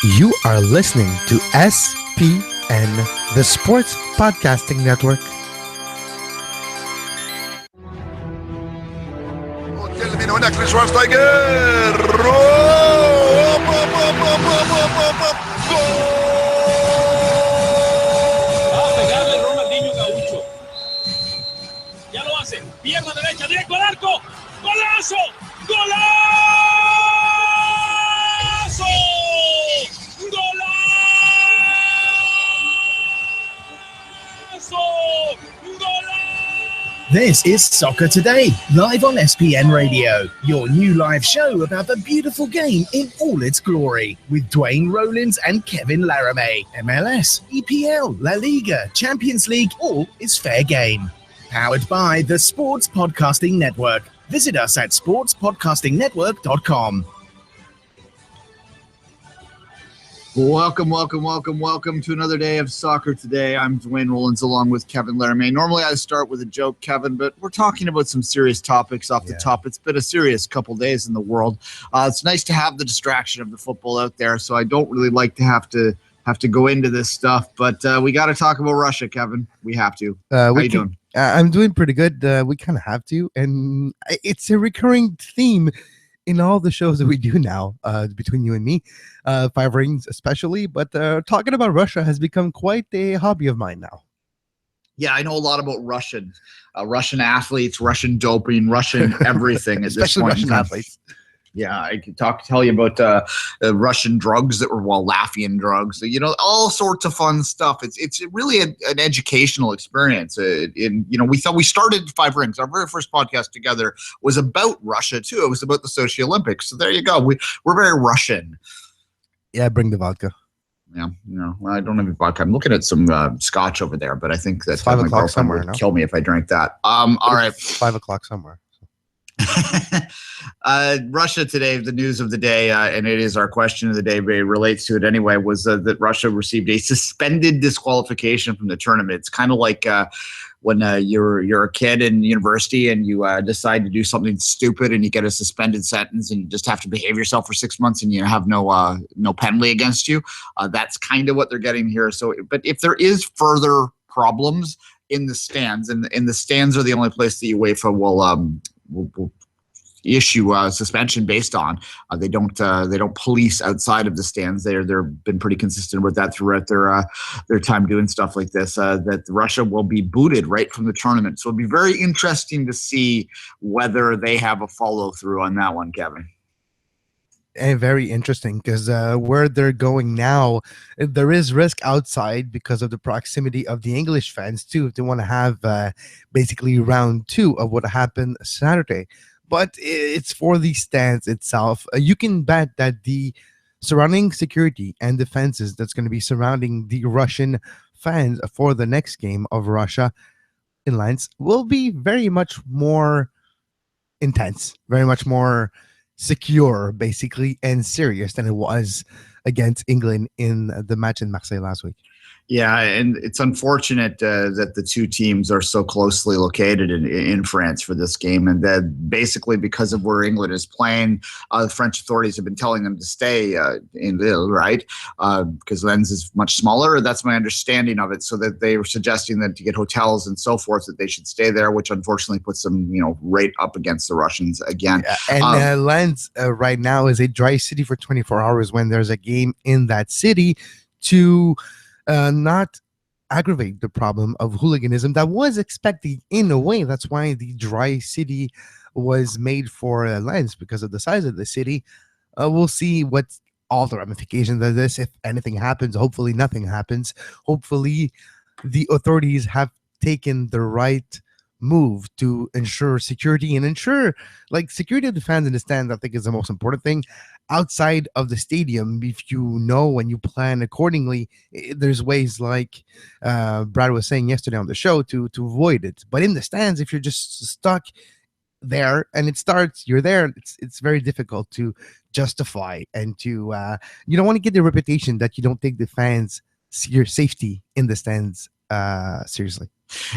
You are listening to SPN, the Sports Podcasting Network. تلمين هناك لشوارزنيجر Va a pegarle Ronaldinho Gaucho. Ya lo hace. Pierna derecha, directo al arco. ¡Golazo! ¡Golazo! This is Soccer Today, live on SPN Radio, your new live show about the beautiful game in all its glory, with Duane, Rollins and Kevin Laramee. MLS, EPL, La Liga, Champions League, all is fair game. Powered by the Sports Podcasting Network. Visit us at sportspodcastingnetwork.com. Welcome to another day of Soccer Today. I'm Duane Rollins along with Kevin Laramee. Normally I start with a joke, Kevin, but we're talking about some serious topics off the top. It's been a serious couple days in the world. It's nice to have the distraction of the football out there, so I don't really like to have to go into this stuff, but we got to talk about Russia, Kevin. We have to. How you doing? I'm doing pretty good. We kind of have to, and it's a recurring theme in all the shows that we do now, between you and me, Five Rings especially, but talking about Russia has become quite a hobby of mine now. Yeah, I know a lot about Russian athletes, Russian doping, Russian everything at this point. Especially Russian athletes. Yeah, I could tell you about Russian drugs that were Latvian drugs. You know, all sorts of fun stuff. It's really an educational experience. We thought we started Five Rings. Our very first podcast together was about Russia too. It was about the Sochi Olympics. So there you go. We're very Russian. Yeah, bring the vodka. Yeah, I don't have any vodka. I'm looking at some scotch over there, but I think that my girlfriend would kill me if I drank that. All right, 5 o'clock somewhere. Russia today, the news of the day, and it is our question of the day, but it relates to it anyway, was that Russia received a suspended disqualification from the tournament. It's kind of like when you're a kid in university and you decide to do something stupid and you get a suspended sentence and you just have to behave yourself for 6 months and you have no penalty against you. That's kind of what they're getting here. So, but if there is further problems in the stands, and the stands are the only place the UEFA will issue a suspension based on. They don't police outside of the stands. They've been pretty consistent with that throughout their time doing stuff like this. That Russia will be booted right from the tournament. So it'll be very interesting to see whether they have a follow through on that one, Kevin. And very interesting because where they're going now, there is risk outside because of the proximity of the English fans too. If they want to have basically round 2 of what happened Saturday, but it's for the stands itself. You can bet that the surrounding security and defenses that's going to be surrounding the Russian fans for the next game of Russia in Lens will be very much more intense, very much more secure, basically, and serious than it was against England in the match in Marseille last week. Yeah, and it's unfortunate that the two teams are so closely located in France for this game, and that basically because of where England is playing, the French authorities have been telling them to stay in Lille, right? Because Lens is much smaller. That's my understanding of it. So that they were suggesting that to get hotels and so forth, that they should stay there, which unfortunately puts them, right up against the Russians again. Yeah, and Lens right now is a dry city for 24 hours when there's a game in that city to not aggravate the problem of hooliganism that was expected in a way. That's why the dry city was made for Lens, because of the size of the city. We'll see what all the ramifications of this, if anything happens. Hopefully nothing happens. Hopefully the authorities have taken the right move to ensure security and ensure security of the fans in the stands. I think is the most important thing. Outside of the stadium, if you know and you plan accordingly, there's ways like Brad was saying yesterday on the show to avoid it. But in the stands, if you're just stuck there and you're there, it's very difficult to justify, and to you don't want to get the reputation that you don't take the fans' your safety in the stands seriously.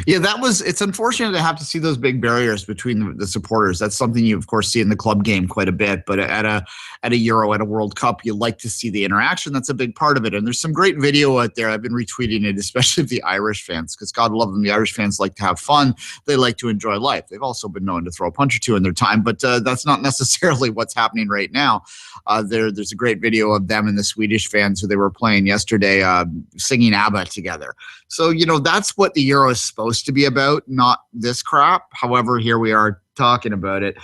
Yeah, it's unfortunate to have to see those big barriers between the supporters. That's something you, of course, see in the club game quite a bit. But at a Euro, at a World Cup, you like to see the interaction. That's a big part of it. And there's some great video out there. I've been retweeting it, especially of the Irish fans, because God love them. The Irish fans like to have fun. They like to enjoy life. They've also been known to throw a punch or two in their time, but that's not necessarily what's happening right now. There's a great video of them and the Swedish fans who they were playing yesterday singing ABBA together. So, that's what the Euro is supposed to be about, not this crap. However, here we are talking about it.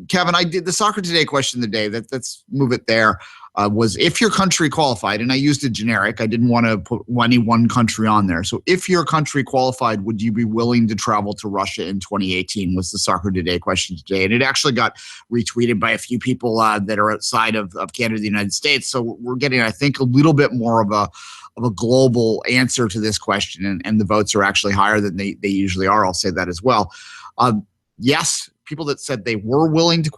Kevin, I did the Soccer Today question of the day. Let's move it there. Was if your country qualified, and I used a generic. I didn't want to put any one country on there. So if your country qualified, would you be willing to travel to Russia in 2018 was the Soccer Today question today. And it actually got retweeted by a few people that are outside of Canada, the United States. So we're getting, I think, a little bit more of a global answer to this question. And the votes are actually higher than they usually are. I'll say that as well. Yes, people that said they were willing to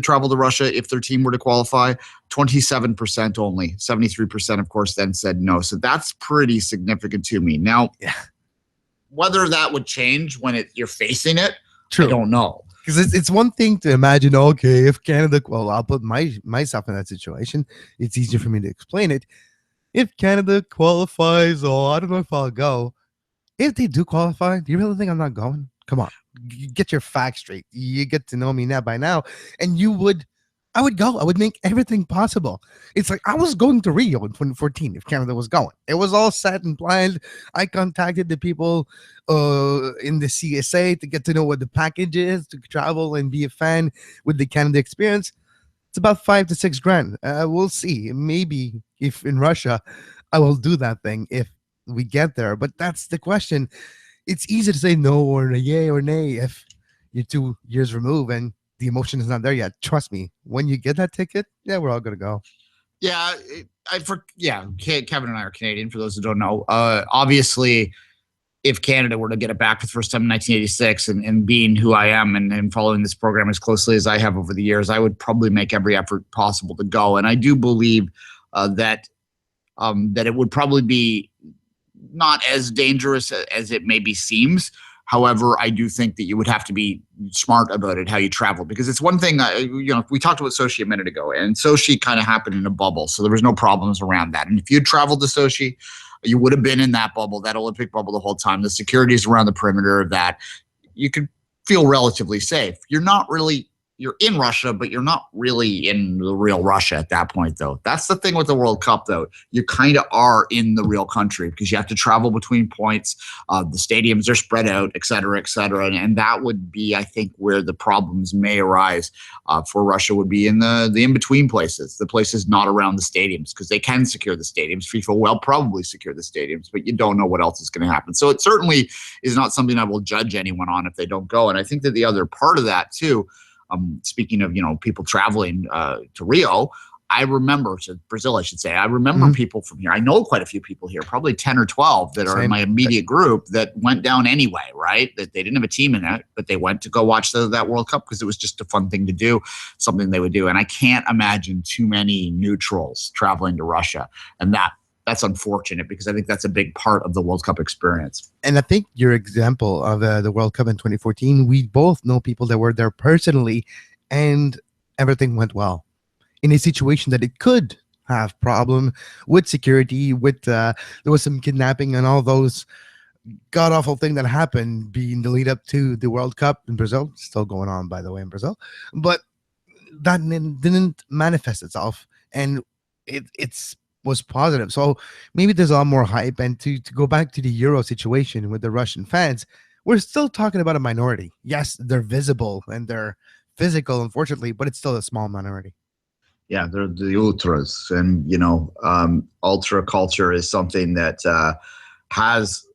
travel to Russia if their team were to qualify, 27% only. 73%, of course, then said no. So that's pretty significant to me. Now, whether that would change when you're facing it, I don't know. Because it's one thing to imagine, okay, if Canada, well, I'll put myself in that situation. It's easier for me to explain it. If Canada qualifies, I don't know if I'll go. If they do qualify, do you really think I'm not going? Come on, get your facts straight. You get to know me now by now, and I would go. I would make everything possible. It's like I was going to Rio in 2014 if Canada was going. It was all set and planned. I contacted the people in the CSA to get to know what the package is to travel and be a fan with the Canada experience. It's about $5,000 to $6,000. We'll see. Maybe if in Russia, I will do that thing if we get there. But that's the question. It's easy to say no or yay or nay if you're 2 years removed and the emotion is not there yet. Trust me, when you get that ticket, we're all gonna go. Yeah, Kevin and I are Canadian. For those who don't know, obviously, if Canada were to get it back for the first time in 1986, and being who I am and following this program as closely as I have over the years, I would probably make every effort possible to go. And I do believe that it would probably be not as dangerous as it maybe seems. However, I do think that you would have to be smart about it, how you travel, because it's one thing, we talked about Sochi a minute ago, and Sochi kind of happened in a bubble. So there was no problems around that. And if you had traveled to Sochi, you would have been in that bubble, that Olympic bubble the whole time. The security is around the perimeter of that. You could feel relatively safe. You're in Russia, but you're not really in the real Russia at that point, though. That's the thing with the World Cup, though. You kind of are in the real country because you have to travel between points. The stadiums are spread out, et cetera, and that would be, I think, where the problems may arise for Russia would be in the in-between places, the places not around the stadiums, because they can secure the stadiums. FIFA will probably secure the stadiums, but you don't know what else is going to happen. So it certainly is not something I will judge anyone on if they don't go. And I think that the other part of that, too, speaking of, people traveling to Rio, to Brazil, I should say. I remember people from here. I know quite a few people here, probably 10 or 12 that are in my immediate group that went down anyway, right? That they didn't have a team in it, but they went to go watch that World Cup because it was just a fun thing to do, something they would do. And I can't imagine too many neutrals traveling to Russia. And that's unfortunate because I think that's a big part of the World Cup experience. And I think your example of the World Cup in 2014, we both know people that were there personally and everything went well. In a situation that it could have problem with security, with there was some kidnapping and all those god-awful thing that happened being the lead up to the World Cup in Brazil, still going on, by the way, in Brazil. But that didn't manifest itself, and it's was positive. So maybe there's a lot more hype. And to go back to the Euro situation with the Russian fans, we're still talking about a minority. Yes, they're visible and they're physical, unfortunately, but it's still a small minority. Yeah, they're the ultras. And, ultra culture is something that has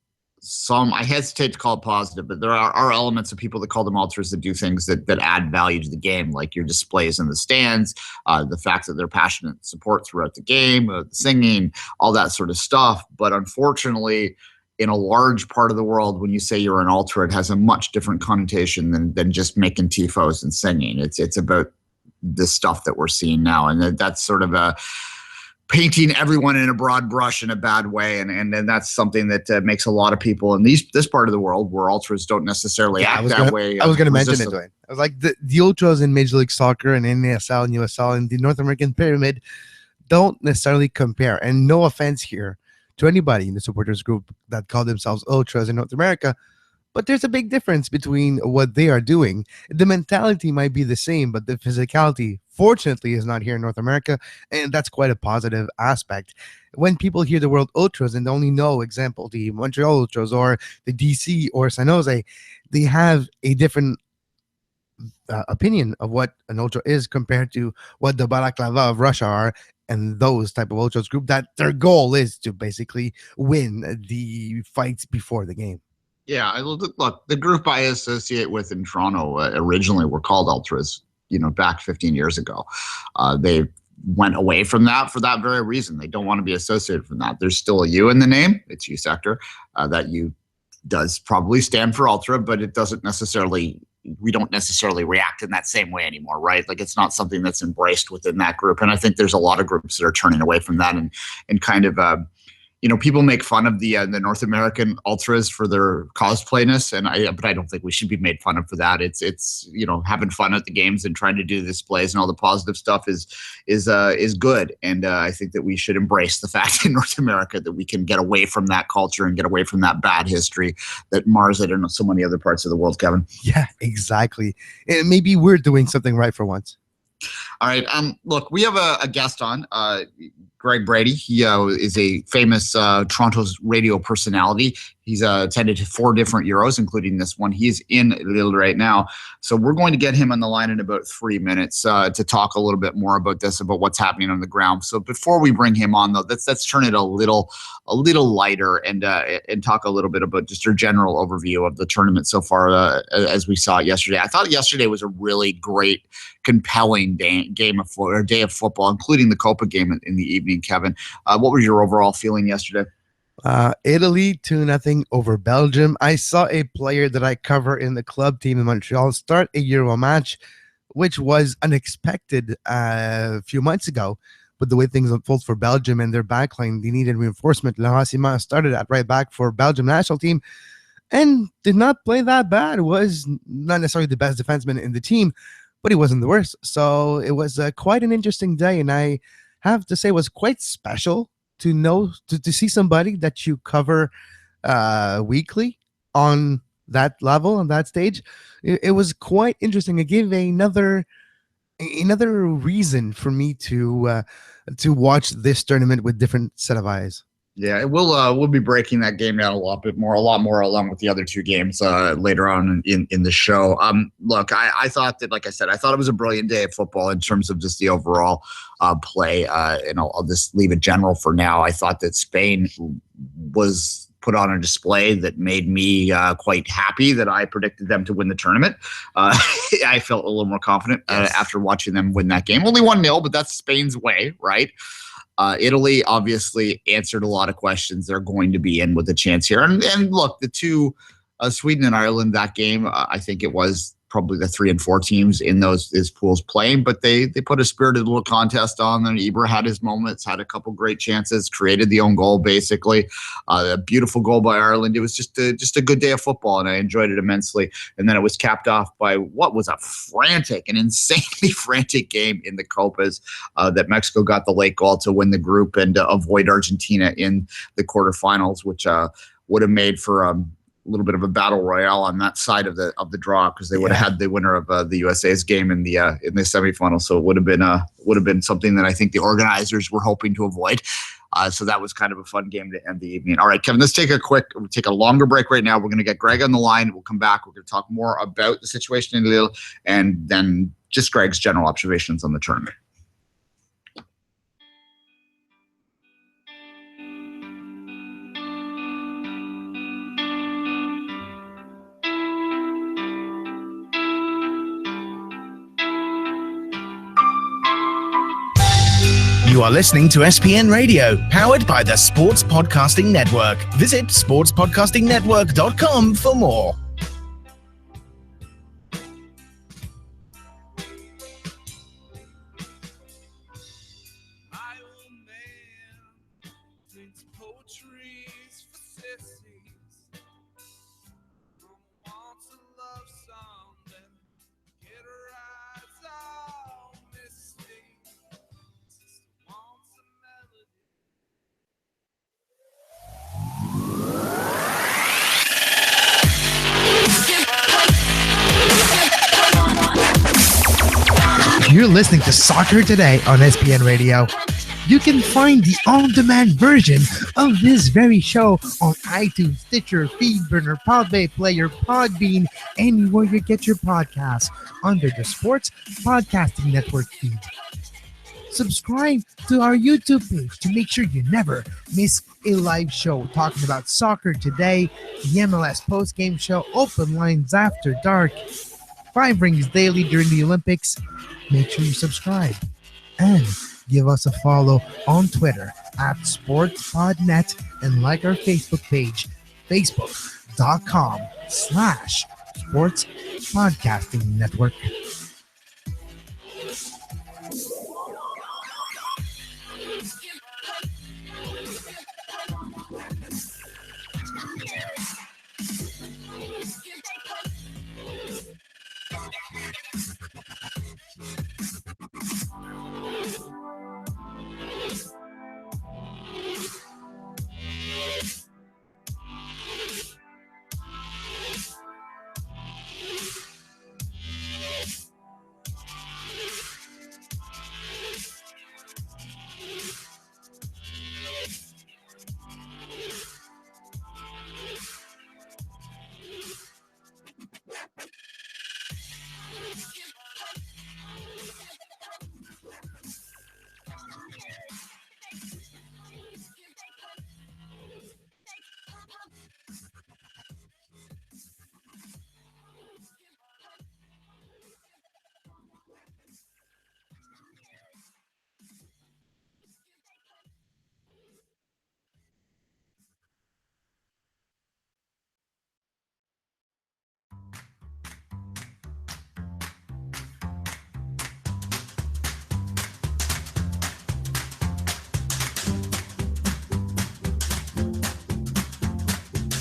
some, I hesitate to call it positive, but there are elements of people that call them ultras that do things that add value to the game, like your displays in the stands, the fact that they're passionate support throughout the game, the singing, all that sort of stuff. But unfortunately, in a large part of the world, when you say you're an ultra, it has a much different connotation than just making tifos and singing. It's about the stuff that we're seeing now. And that's sort of painting everyone in a broad brush in a bad way, and that's something that makes a lot of people in this part of the world where ultras don't necessarily act that way. I was going to mention it, Duane. I was like, the ultras in Major League Soccer and NASL and USL and the North American Pyramid don't necessarily compare. And no offense here to anybody in the supporters group that call themselves ultras in North America, but there's a big difference between what they are doing. The mentality might be the same, but the physicality, fortunately, is not here in North America, and that's quite a positive aspect. When people hear the word ultras and only know, example, the Montreal Ultras or the DC or San Jose, they have a different opinion of what an ultra is compared to what the Balaklava of Russia are, and those type of ultras group that their goal is to basically win the fights before the game. Yeah, look, the group I associate with in Toronto originally were called Ultras, back 15 years ago. They went away from that for that very reason. They don't want to be associated with that. There's still a U in the name. It's U sector. That U does probably stand for Ultra, but it doesn't necessarily, we don't necessarily react in that same way anymore, right? Like it's not something that's embraced within that group. And I think there's a lot of groups that are turning away from that and kind of, people make fun of the North American ultras for their cosplayness, but I don't think we should be made fun of for that. It's having fun at the games and trying to do displays and all the positive stuff is good, and I think that we should embrace the fact in North America that we can get away from that culture and get away from that bad history that mars it in so many other parts of the world, Kevin. Yeah, exactly. And maybe we're doing something right for once. All right. Look, we have a guest on, Greg Brady. He is a famous Toronto's radio personality. He's attended 4 different Euros, including this one. He's in Lille right now. So we're going to get him on the line in about 3 minutes to talk a little bit more about this, about what's happening on the ground. So before we bring him on, though, let's turn it a little lighter and talk a little bit about just your general overview of the tournament so far as we saw it yesterday. I thought yesterday was a really great, compelling day of football, including the Copa game in the evening, Kevin. What was your overall feeling yesterday? Italy 2-0 over Belgium. I saw a player that I cover in the club team in Montreal start a Euro match, which was unexpected a few months ago. But the way things unfold for Belgium and their backline, they needed reinforcement. Laurent Simon started at right back for Belgium national team and did not play that bad. Was not necessarily the best defenseman in the team, but he wasn't the worst. So it was quite an interesting day, and I have to say it was quite special to see somebody that you cover weekly on that level, on that stage. It was quite interesting. It gave another reason for me to watch this tournament with different set of eyes. Yeah, we'll be breaking that game down a lot more along with the other 2 games later on in the show. Look, I thought that, like I said, I thought it was a brilliant day of football in terms of just the overall play, and I'll just leave it general for now. I thought that Spain was put on a display that made me quite happy that I predicted them to win the tournament. I felt a little more confident after watching them win that game. Only 1-0, but that's Spain's way, right? Italy obviously answered a lot of questions. They're going to be in with a chance here. And look, the 2, Sweden and Ireland, that game, I think it was probably the 3 and 4 teams in those pools playing, but they put a spirited little contest on. And Ibra had his moments, had a couple great chances, created the own goal, basically. A beautiful goal by Ireland. It was just a good day of football, and I enjoyed it immensely. And then it was capped off by what was an insanely frantic game in the Copas that Mexico got the late goal to win the group and avoid Argentina in the quarterfinals, which would have made for a little bit of a battle royale on that side of the draw, because they would have had the winner of the USA's game in the semifinal. So it would have been something that I think the organizers were hoping to avoid. So that was kind of a fun game to end the evening. All right, Kevin, let's take a longer break right now. We're going to get Greg on the line. We'll come back. We're going to talk more about the situation in Lille and then just Greg's general observations on the tournament. You are listening to SPN Radio, powered by the Sports Podcasting Network. Visit sportspodcastingnetwork.com for more. You're listening to Soccer Today on SPN Radio. You can find the on-demand version of this very show on iTunes, Stitcher, Feedburner, Podbay Player, Podbean, anywhere you get your podcasts under the Sports Podcasting Network feed. Subscribe to our YouTube page to make sure you never miss a live show talking about soccer today, the MLS postgame show, open lines after dark, 5 rings daily during the Olympics. Make sure you subscribe and give us a follow on Twitter at SportsPodNet and like our Facebook page, facebook.com/Sports Podcasting Network.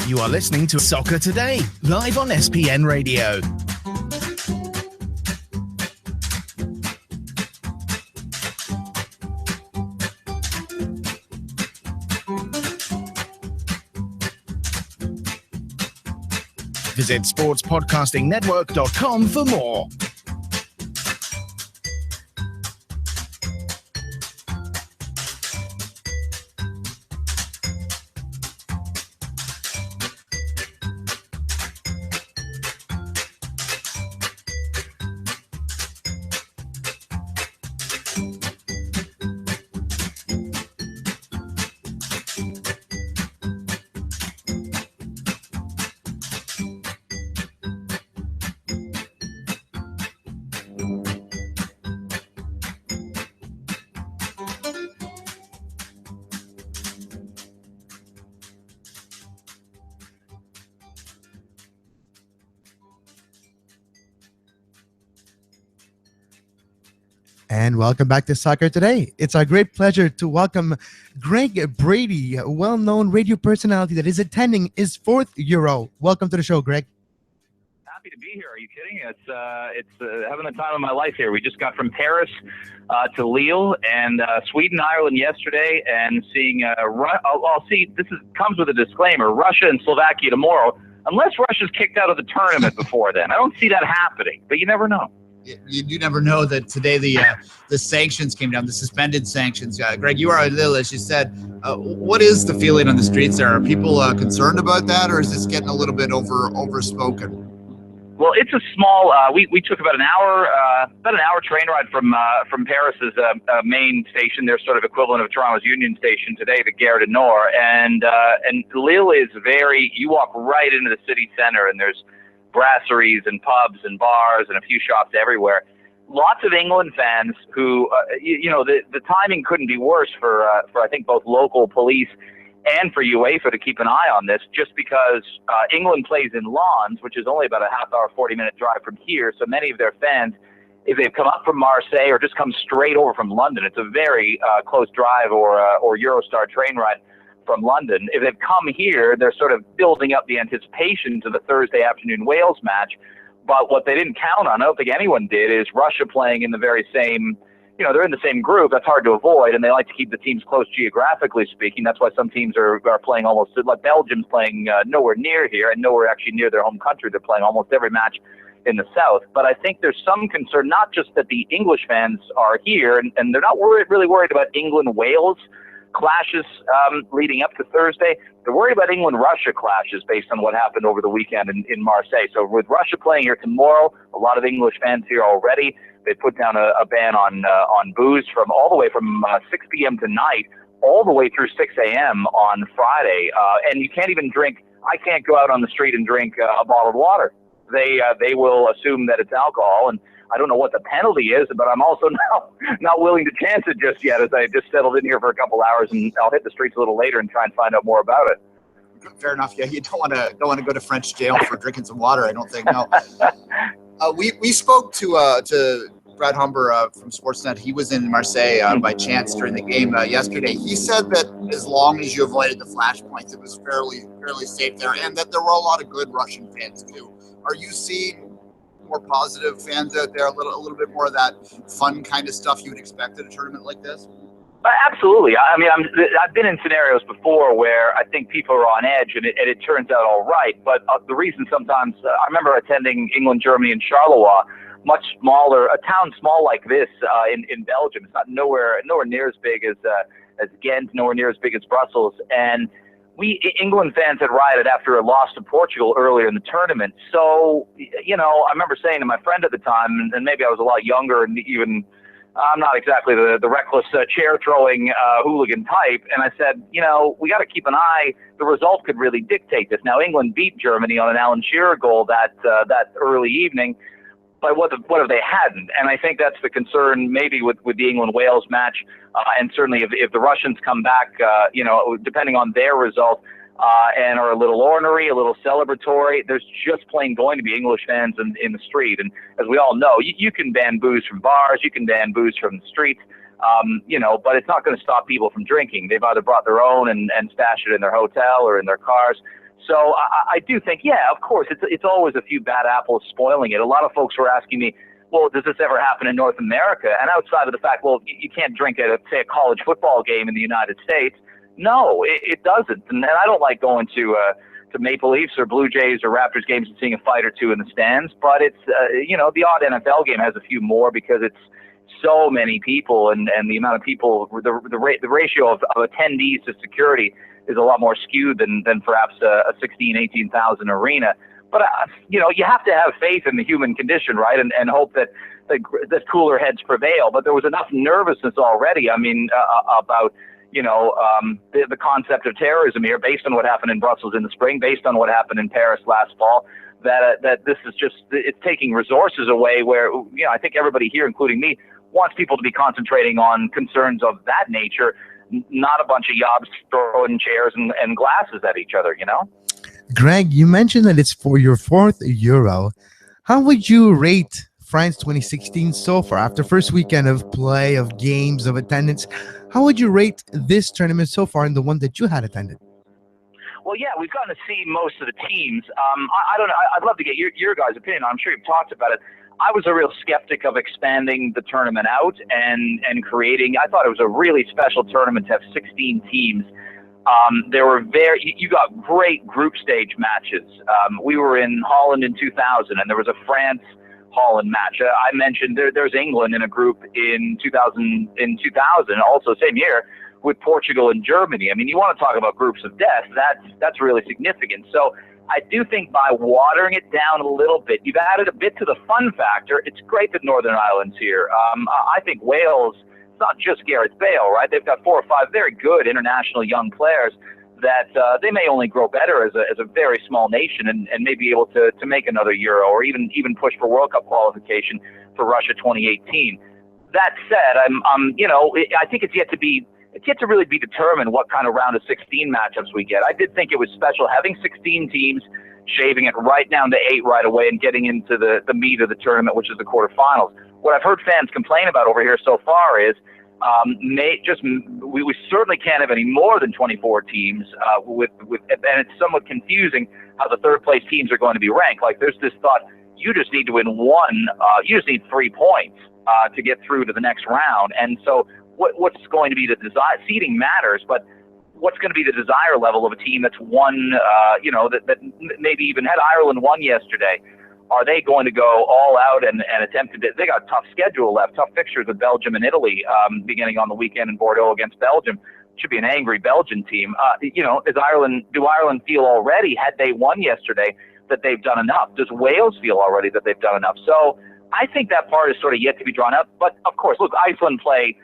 You are listening to Soccer Today, live on SPN Radio. Visit sportspodcastingnetwork.com for more. And welcome back to Soccer Today. It's our great pleasure to welcome Greg Brady, a well-known radio personality that is attending his 4th Euro. Welcome to the show, Greg. Happy to be here. Are you kidding? It's having the time of my life here. We just got from Paris to Lille and Sweden, Ireland yesterday, and seeing. I'll see. Comes with a disclaimer: Russia and Slovakia tomorrow. Unless Russia's kicked out of the tournament before then, I don't see that happening. But you never know. You never know that today the sanctions came down, the suspended sanctions. Greg, you are a Lille, as you said. What is the feeling on the streets there? Are people concerned about that, or is this getting a little bit overspoken? Well, it's a small. We took about an hour train ride from Paris's main station, their sort of equivalent of Toronto's Union Station today, the Gare du Nord, and Lille is very. You walk right into the city center, and there's brasseries and pubs and bars and a few shops everywhere. Lots of England fans who, the timing couldn't be worse for I think both local police and for UEFA to keep an eye on this, just because England plays in Lens, which is only about a half-hour, 40-minute drive from here. So many of their fans, if they've come up from Marseille or just come straight over from London, it's a very close drive or Eurostar train ride from London. If they've come here, they're sort of building up the anticipation to the Thursday afternoon Wales match. But what they didn't count on, I don't think anyone did, is Russia playing in the very same, they're in the same group. That's hard to avoid, and they like to keep the teams close geographically speaking. That's why some teams are playing almost, like Belgium's playing nowhere near here and nowhere actually near their home country. They're playing almost every match in the South. But I think there's some concern, not just that the English fans are here, and they're not really worried about England-Wales clashes leading up to Thursday. They're worried about England-Russia clashes based on what happened over the weekend in Marseille. So with Russia playing here tomorrow, a lot of English fans here already. They put down a ban on booze from all the way from 6 p.m. tonight all the way through 6 a.m. on Friday. And you can't even drink. I can't go out on the street and drink a bottle of water. They will assume that it's alcohol, and I don't know what the penalty is, but I'm also not willing to chance it just yet, as I just settled in here for a couple hours, and I'll hit the streets a little later and try and find out more about it. Fair enough. Yeah, you don't want to go to French jail for drinking some water. I don't think. No. We spoke to Brad Humber from Sportsnet. He was in Marseille by chance during the game yesterday. He said that as long as you avoided the flashpoints, it was fairly safe there, and that there were a lot of good Russian fans too. Are you seeing more positive fans out there? A little bit more of that fun kind of stuff you would expect at a tournament like this? Absolutely. I mean, I've been in scenarios before where I think people are on edge, and it turns out all right. But the reason sometimes I remember attending England, Germany, and Charleroi. Much smaller, a town small like this in Belgium. It's not nowhere near as big as Ghent, nowhere near as big as Brussels. And England fans had rioted after a loss to Portugal earlier in the tournament. So, I remember saying to my friend at the time, and maybe I was a lot younger, and even I'm not exactly the reckless chair throwing hooligan type. And I said, we got to keep an eye. The result could really dictate this. Now, England beat Germany on an Alan Shearer goal that early evening. But what if they hadn't? And I think that's the concern maybe with the England-Wales match. And certainly if the Russians come back, depending on their result, and are a little ornery, a little celebratory, there's just plain going to be English fans in the street. And as we all know, you can ban booze from bars, you can ban booze from the streets, but it's not going to stop people from drinking. They've either brought their own and stashed it in their hotel or in their cars. So I do think, yeah, of course, it's always a few bad apples spoiling it. A lot of folks were asking me, well, does this ever happen in North America? And outside of the fact, well, you can't drink at, say, a college football game in the United States. No, it doesn't. And I don't like going to Maple Leafs or Blue Jays or Raptors games and seeing a fight or two in the stands. But it's, the odd NFL game has a few more because it's so many people and the amount of people, the ratio of attendees to security is a lot more skewed than perhaps a 16,000, 18,000 arena. But, you have to have faith in the human condition, right, and hope that cooler heads prevail. But there was enough nervousness already, about, the concept of terrorism here based on what happened in Brussels in the spring, based on what happened in Paris last fall, that this is just, it's taking resources away where, I think everybody here, including me, wants people to be concentrating on concerns of that nature, not a bunch of yobs throwing chairs and glasses at each other, Greg, you mentioned that it's for your fourth Euro. How would you rate France 2016 so far? After first weekend of play, of games, of attendance, how would you rate this tournament so far and the one that you had attended? Well, yeah, we've gotten to see most of the teams. I don't know. I'd love to get your guys' opinion. I'm sure you've talked about it. I was a real skeptic of expanding the tournament out and creating. I thought it was a really special tournament to have 16 teams. There were you got great group stage matches. We were in Holland in 2000, and there was a France-Holland match. I mentioned there's England in a group in 2000, also same year, with Portugal and Germany. I mean, you want to talk about groups of death. That's really significant. So I do think by watering it down a little bit, you've added a bit to the fun factor. It's great that Northern Ireland's here. I think Wales, it's not just Gareth Bale, right? They've got 4 or 5 very good international young players that they may only grow better as a very small nation and may be able to make another Euro or even push for World Cup qualification for Russia 2018. That said, I think it's yet to really be determined what kind of round of 16 matchups we get. I did think it was special having 16 teams, shaving it right down to 8 right away and getting into the meat of the tournament, which is the quarterfinals. What I've heard fans complain about over here so far is we certainly can't have any more than 24 teams and it's somewhat confusing how the third place teams are going to be ranked. Like there's this thought, you just need to win one, you just need 3 points to get through to the next round. And so what's going to be the desire? Seeding matters, but what's going to be the desire level of a team that's won, that maybe even had Ireland won yesterday, Are they going to go all out and attempt to? They got a tough schedule left, tough fixtures with Belgium and Italy beginning on the weekend in Bordeaux against Belgium. Should be an angry Belgian team. Do Ireland feel already, had they won yesterday, that they've done enough? Does Wales feel already that they've done enough? So I think that part is sort of yet to be drawn up. But of course, look, Iceland play.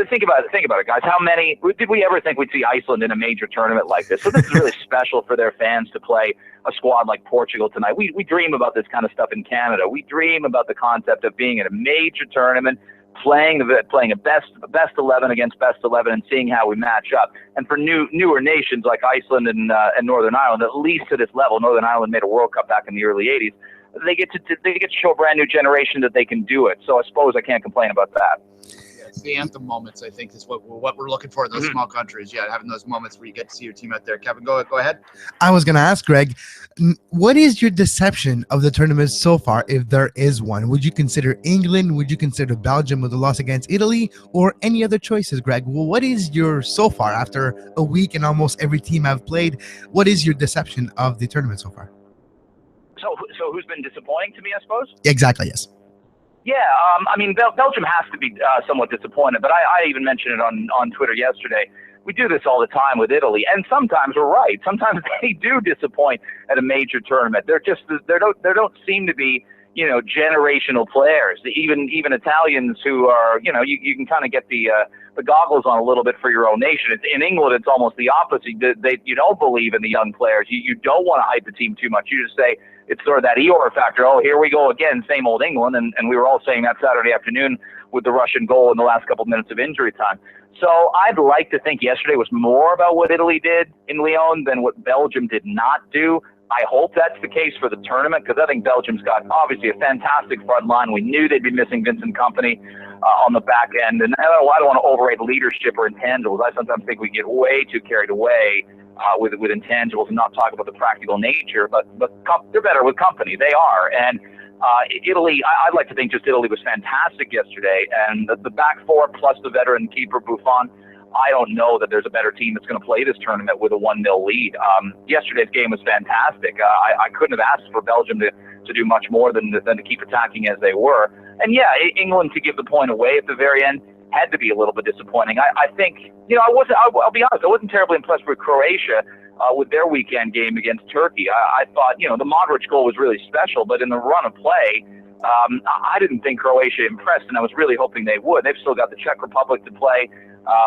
Think about it, guys. How many did we ever think we'd see Iceland in a major tournament like this? So this is really special for their fans to play a squad like Portugal tonight. We dream about this kind of stuff in Canada. We dream about the concept of being in a major tournament, playing a best 11 against best 11, and seeing how we match up. And for newer nations like Iceland and Northern Ireland, at least to this level, Northern Ireland made a World Cup back in the early '80s. They get to show a brand new generation that they can do it. So I suppose I can't complain about that. It's the anthem moments, I think, is what we're looking for in those small countries. Yeah, having those moments where you get to see your team out there. Kevin, go ahead. I was going to ask Greg, what is your deception of the tournament so far, if there is one? Would you consider England? Would you consider Belgium with a loss against Italy, or any other choices, Greg? Well, what is your, so far, after a week and almost every team I've played, what is your deception of the tournament so far? So who's been disappointing to me, I suppose? Exactly, yes. Yeah, Belgium has to be somewhat disappointed, but I even mentioned it on Twitter yesterday. We do this all the time with Italy, and sometimes we're right. Sometimes they do disappoint at a major tournament. There don't seem to be, generational players. Even Italians who are, you can kind of get the goggles on a little bit for your own nation. In England, it's almost the opposite. You don't believe in the young players. You don't want to hype the team too much. You just say, it's sort of that Eeyore factor. Oh, here we go again, same old England. And we were all saying that Saturday afternoon with the Russian goal in the last couple of minutes of injury time. So I'd like to think yesterday was more about what Italy did in Lyon than what Belgium did not do. I hope that's the case for the tournament, because I think Belgium's got obviously a fantastic front line. We knew they'd be missing Vincent Kompany on the back end. And I don't want to overrate leadership or intangibles. I sometimes think we get way too carried away with intangibles and not talk about the practical nature, but they're better with company. They are. And Italy, I'd like to think just Italy was fantastic yesterday. And the back four plus the veteran keeper Buffon, I don't know that there's a better team that's going to play this tournament with a 1-0 lead. Yesterday's game was fantastic. I couldn't have asked for Belgium to do much more than to keep attacking as they were. And yeah, England to give the point away at the very end had to be a little bit disappointing. I think, I'll be honest, I wasn't terribly impressed with Croatia with their weekend game against Turkey. I thought, the Modric goal was really special, but in the run of play, I didn't think Croatia impressed, and I was really hoping they would. They've still got the Czech Republic to play,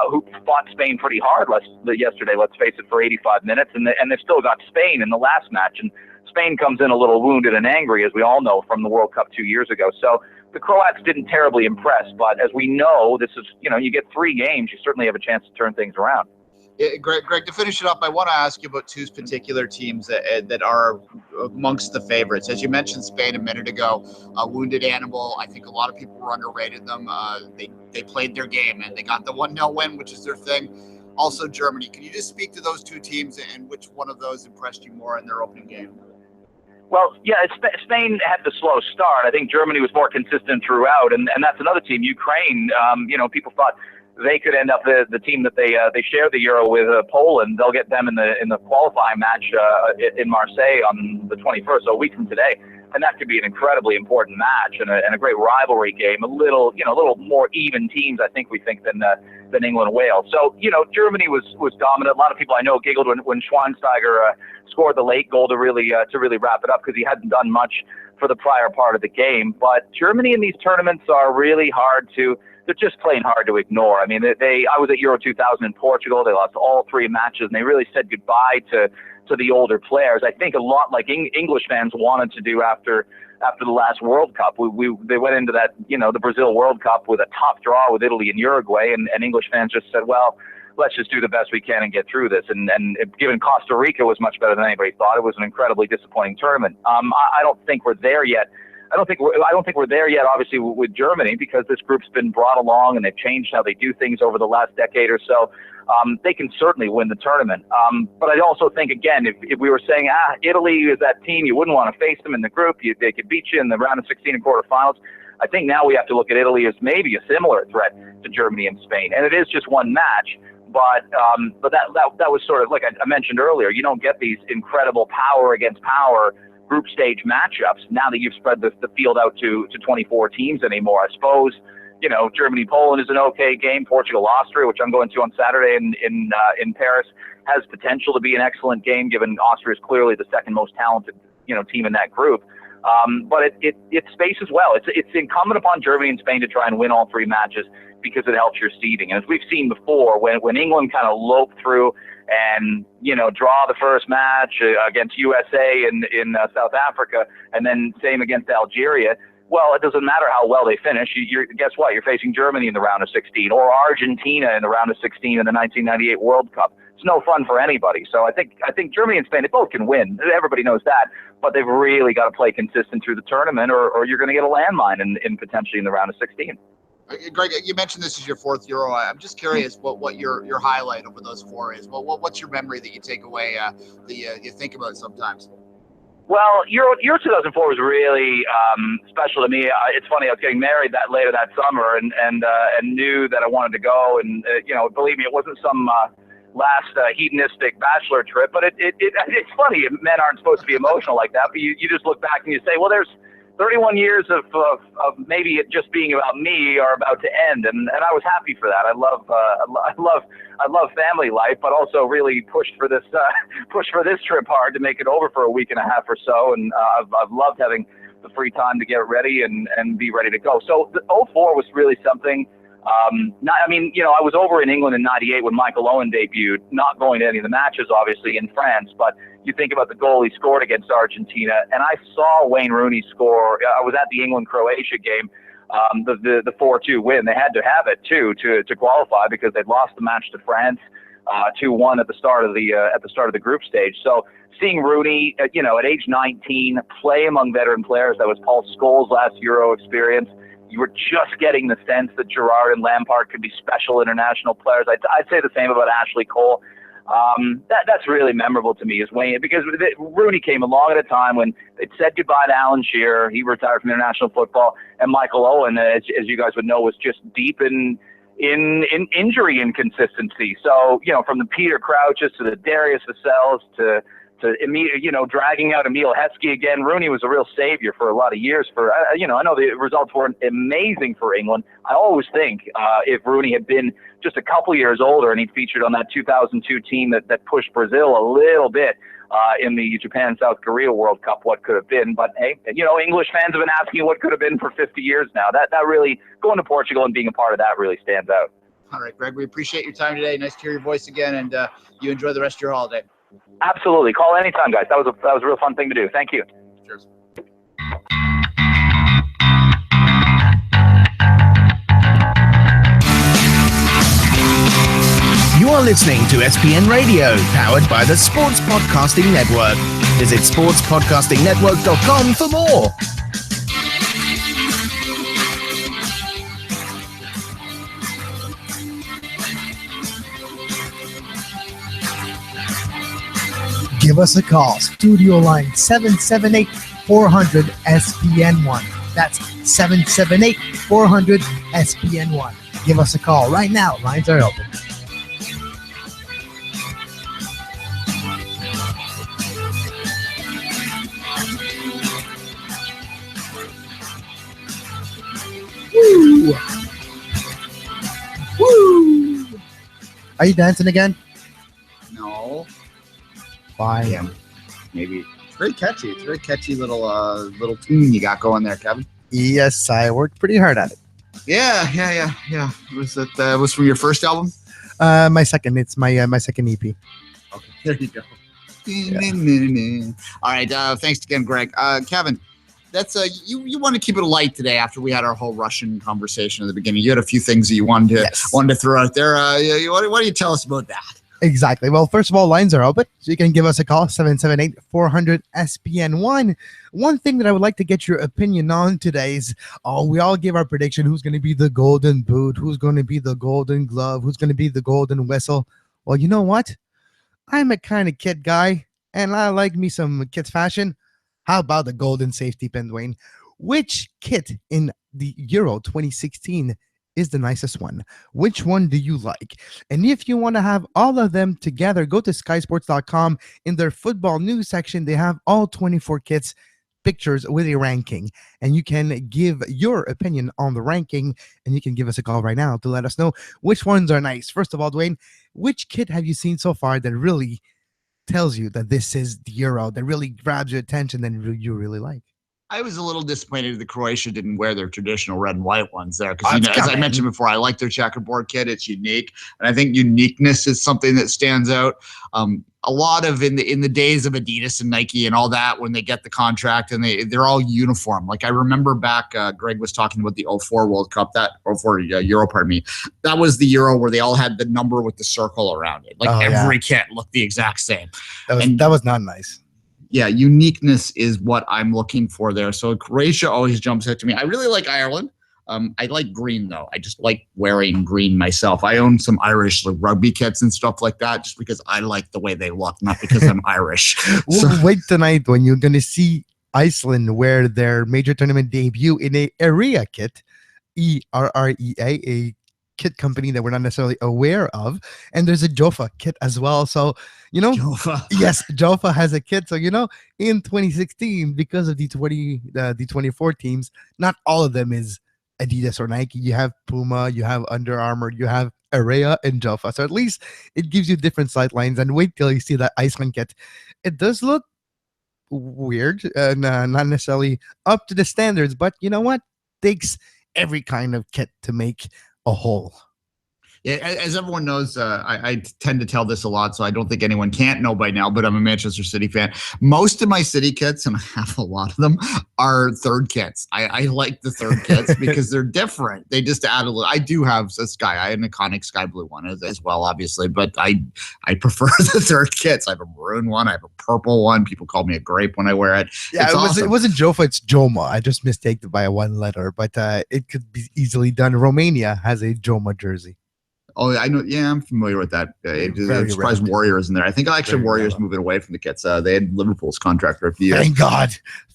who fought Spain pretty hard yesterday, let's face it, for 85 minutes, and they've still got Spain in the last match, and Spain comes in a little wounded and angry, as we all know, from the World Cup 2 years ago. So the Croats didn't terribly impress, but as we know, this is, you get 3 games, you certainly have a chance to turn things around. Yeah, Greg, to finish it up, I want to ask you about 2 particular teams that are amongst the favorites. As you mentioned Spain a minute ago, a wounded animal. I think a lot of people were underrated them. They played their game and they got the 1-0 win, which is their thing. Also Germany. Can you just speak to those 2 teams and which one of those impressed you more in their opening game? Well, yeah, Spain had the slow start. I think Germany was more consistent throughout, and that's another team. Ukraine, people thought they could end up the team that they share the Euro with, Poland. They'll get them in the qualifying match in Marseille on the 21st, so a week from today, and that could be an incredibly important match and a great rivalry game. A little more even teams, I think, than England and Wales. So Germany was dominant. A lot of people I know giggled when Schweinsteiger scored the late goal to really wrap it up, because he hadn't done much for the prior part of the game. But Germany in these tournaments are really hard to. They're just plain hard to ignore. I mean, I was at Euro 2000 in Portugal. They lost all 3 matches, and they really said goodbye to the older players. I think a lot like English fans wanted to do after the last World Cup. They went into that, the Brazil World Cup with a top draw with Italy and Uruguay, and English fans just said, well, let's just do the best we can and get through this. And given Costa Rica was much better than anybody thought, it was an incredibly disappointing tournament. I don't think we're there yet. I don't think we're there yet, obviously, with Germany, because this group's been brought along and they've changed how they do things over the last decade or so. They can certainly win the tournament. But I also think, again, if we were saying, Italy is that team, you wouldn't want to face them in the group. They could beat you in the round of 16 and quarterfinals. I think now we have to look at Italy as maybe a similar threat to Germany and Spain. And it is just one match. But that was sort of, like I mentioned earlier, you don't get these incredible power against power group stage matchups now that you've spread the field out to 24 teams anymore. I suppose, Germany-Poland is an okay game. Portugal-Austria, which I'm going to on Saturday in Paris, has potential to be an excellent game, given Austria is clearly the second most talented, team in that group. But it spaces well. It's incumbent upon Germany and Spain to try and win all three matches because it helps your seeding. And as we've seen before, when England kind of loped through and, draw the first match against USA in South Africa, and then same against Algeria, well, it doesn't matter how well they finish. Guess what? You're facing Germany in the round of 16 or Argentina in the round of 16 in the 1998 World Cup. It's no fun for anybody. So I think Germany and Spain, they both can win. Everybody knows that. But they've really got to play consistent through the tournament, or you're going to get a landmine in potentially in the round of 16. Greg, you mentioned this is your fourth Euro. I'm just curious what your highlight over those four is. What's your memory that you take away that you think about sometimes? Well, Euro 2004 was really special to me. It's funny, I was getting married later that summer and knew that I wanted to go. And, believe me, it wasn't some last hedonistic bachelor trip, but it's funny. Men aren't supposed to be emotional like that, but you just look back and you say, well, there's 31 years of maybe it just being about me are about to end, and I was happy for that. I love family life, but also really pushed for this trip hard to make it over for a week and a half or so, and I've loved having the free time to get ready and be ready to go. So the 04 was really something. I was over in England in '98 when Michael Owen debuted, not going to any of the matches, obviously, in France, but you think about the goal he scored against Argentina, and I saw Wayne Rooney score. I was at the England-Croatia game, the 4-2 win. They had to have it, too, to qualify because they'd lost the match to France 2-1 at the start of the group stage. So seeing Rooney, at age 19, play among veteran players, that was Paul Scholes' last Euro experience. You were just getting the sense that Gerrard and Lampard could be special international players. I'd say the same about Ashley Cole. That's really memorable to me is Wayne, because Rooney came along at a time when they'd said goodbye to Alan Shearer. He retired from international football, and Michael Owen, as you guys would know, was just deep in injury inconsistency. So, from the Peter Crouches to the Darius Vassell's to dragging out Emile Heskey again. Rooney was a real savior for a lot of years. I know the results weren't amazing for England. I always think if Rooney had been just a couple years older and he featured on that 2002 team that pushed Brazil a little bit in the Japan-South Korea World Cup, what could have been. But hey, English fans have been asking what could have been for 50 years now. That really, going to Portugal and being a part of that really stands out. All right, Greg, we appreciate your time today. Nice to hear your voice again, and you enjoy the rest of your holiday. Absolutely. Call anytime, guys. That was a real fun thing to do. Thank you. Cheers. You are listening to SPN Radio, powered by the Sports Podcasting Network. Visit sportspodcastingnetwork.com for more. Give us a call. Studio line 778-400-SPN1. That's 778-400-SPN1. Give us a call right now. Lines are open. Woo! Woo! Are you dancing again? No. Fine. Yeah. Maybe. It's very catchy. It's a very catchy little tune you got going there, Kevin. Yes, I worked pretty hard at it. Yeah. Was from your first album? My second. It's my second EP. Okay, there you go. Yeah. All right. Thanks again, Greg. Kevin, that's you want to keep it light today after we had our whole Russian conversation at the beginning. You had a few things that you wanted to throw out there. What do you tell us about that? Exactly. Well, first of all, lines are open, so you can give us a call, 778-400-SPN1. One thing that I would like to get your opinion on today is, we all give our prediction, who's going to be the golden boot, who's going to be the golden glove, who's going to be the golden whistle. Well, you know what? I'm a kind of kid guy, and I like me some kids fashion. How about the golden safety pin, Duane? Which kit in the Euro 2016 is the nicest one? Which one do you like? And if you want to have all of them together, go to skysports.com. In their football news section, they have all 24 kits pictures with a ranking, and you can give your opinion on the ranking, and you can give us a call right now to let us know which ones are nice. First of all, Duane, which kit have you seen so far that really tells you that this is the Euro, that really grabs your attention and you really like? I was a little disappointed that Croatia didn't wear their traditional red and white ones there because, as I mentioned before, I like their checkerboard kit. It's unique, and I think uniqueness is something that stands out. A lot of in the days of Adidas and Nike and all that, when they get the contract and they're all uniform. Like I remember back, Greg was talking about the 04 World Cup, that 04 Euro, pardon me. That was the Euro where they all had the number with the circle around it. Like every kit looked the exact same. That was not nice. Yeah, uniqueness is what I'm looking for there. So Croatia always jumps out to me. I really like Ireland. I like green, though. I just like wearing green myself. I own some Irish rugby kits and stuff like that just because I like the way they look, not because I'm Irish. Wait tonight when you're going to see Iceland wear their major tournament debut in a Area kit, ERREA, a kit company that we're not necessarily aware of, and there's a Jofa kit as well. So Jofa. Yes, Jofa has a kit. So in 2016, because of the 24 teams, not all of them is Adidas or Nike. You have Puma, you have Under Armour, you have Area and Jofa. So at least it gives you different sight lines. And wait till you see that Iceland kit. It does look weird and not necessarily up to the standards, but you know what? Takes every kind of kit to make a whole. Yeah, as everyone knows, I tend to tell this a lot, so I don't think anyone can't know by now, but I'm a Manchester City fan. Most of my City kits, and I have a lot of them, are third kits. I like the third kits because they're different. They just add a little. I do have a an iconic sky blue one as well, obviously, but I prefer the third kits. I have a maroon one. I have a purple one. People call me a grape when I wear it. Yeah, it wasn't Jofa, it's Joma. I just mistaked it by one letter, but it could be easily done. Romania has a Joma jersey. Oh, I know. Yeah, I'm familiar with that. I'm surprised Warriors in there. I think Warriors moving away from the kits. They had Liverpool's contract for a few years.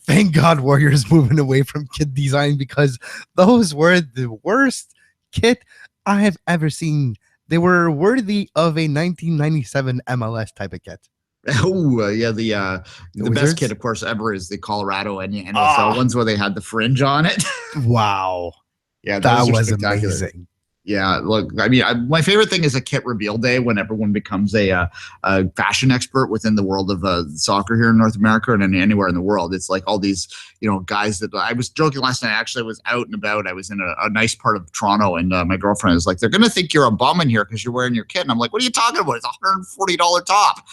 Thank God Warriors moving away from kit design, because those were the worst kit I have ever seen. They were worthy of a 1997 MLS type of kit. Oh, yeah. The best kit, of course, ever is the Colorado and NFL ones where they had the fringe on it. Wow. Yeah, that was amazing. Yeah, look, I mean, my favorite thing is a kit reveal day when everyone becomes a fashion expert within the world of soccer here in North America and anywhere in the world. It's like all these, guys that I was joking last night. Actually, I was out and about. I was in a nice part of Toronto, and my girlfriend is like, "They're going to think you're a bum in here because you're wearing your kit." And I'm like, "What are you talking about? It's $140 top."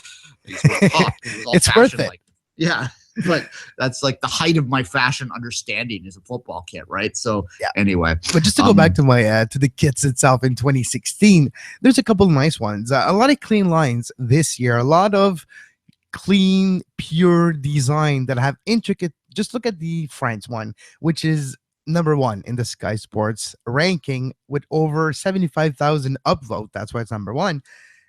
It's worth it. Yeah. But that's like the height of my fashion understanding is a football kit, right? So anyway, but just to go back to my to the kits itself in 2016, there's a couple of nice ones. A lot of clean lines this year. A lot of clean, pure design that have intricate. Just look at the France one, which is number one in the Sky Sports ranking with over 75,000 upvote. That's why it's number one.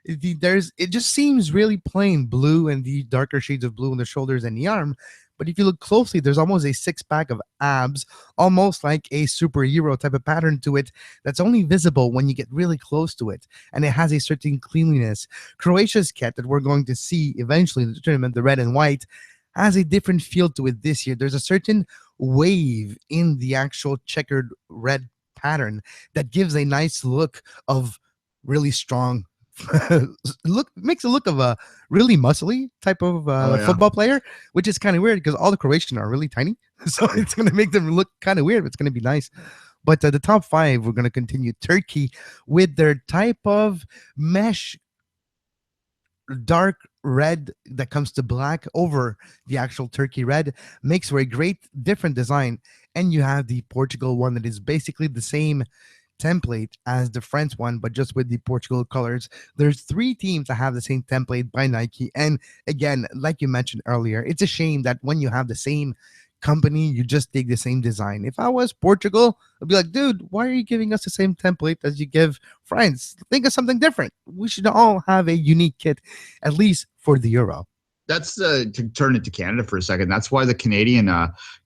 It just seems really plain blue and the darker shades of blue on the shoulders and the arm, but if you look closely, there's almost a six-pack of abs, almost like a superhero type of pattern to it that's only visible when you get really close to it, and it has a certain cleanliness. Croatia's kit that we're going to see eventually in the tournament, the red and white, has a different feel to it this year. There's a certain wave in the actual checkered red pattern that gives a nice look of really strong makes a look of a really muscly type of football player, which is kind of weird because all the Croatians are really tiny, so it's going to make them look kind of weird, but it's going to be nice. But the top five, we're going to continue Turkey with their type of mesh dark red that comes to black over the actual Turkey red, makes for a great different design. And you have the Portugal one that is basically the same template as the French one, but just with the Portugal colors. There's three teams that have the same template by Nike, and again, like you mentioned earlier, it's a shame that when you have the same company, you just take the same design. If I was Portugal, I'd be like, dude, why are you giving us the same template as you give France? Think of something different. We should all have a unique kit, at least for the Euro. That's to turn it to Canada for a second. That's why the Canadian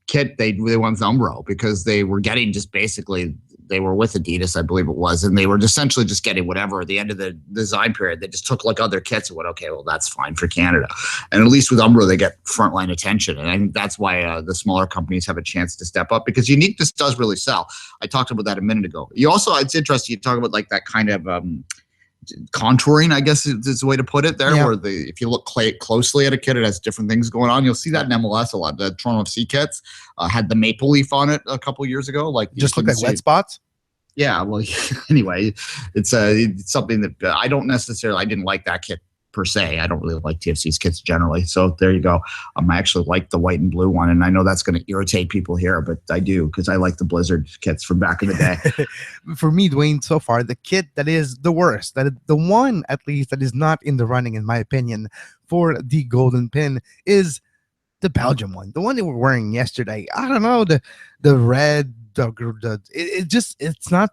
kit, they went with Umbro, because they were getting just basically they were with Adidas, I believe it was, and they were essentially just getting whatever at the end of the design period. They just took like other kits and went, okay, well, that's fine for Canada. And at least with Umbro, they get frontline attention. And I think that's why the smaller companies have a chance to step up, because uniqueness does really sell. I talked about that a minute ago. You also, it's interesting, you talk about like that kind of contouring, I guess is the way to put it there, where if you look closely at a kit, it has different things going on. You'll see that in MLS a lot. The Toronto FC kits had the maple leaf on it a couple years ago. Like just look like wet spots. Yeah. Well, anyway, it's something that I didn't like that kit per se. I don't really like TFC's kits generally. So there you go. I actually like the white and blue one, and I know that's going to irritate people here, but I do, because I like the Blizzard kits from back in the day. For me, Duane, so far, the kit that is the worst, the one at least that is not in the running, in my opinion, for the golden pin is the Belgium one, the one they were wearing yesterday. I don't know, the red, it's not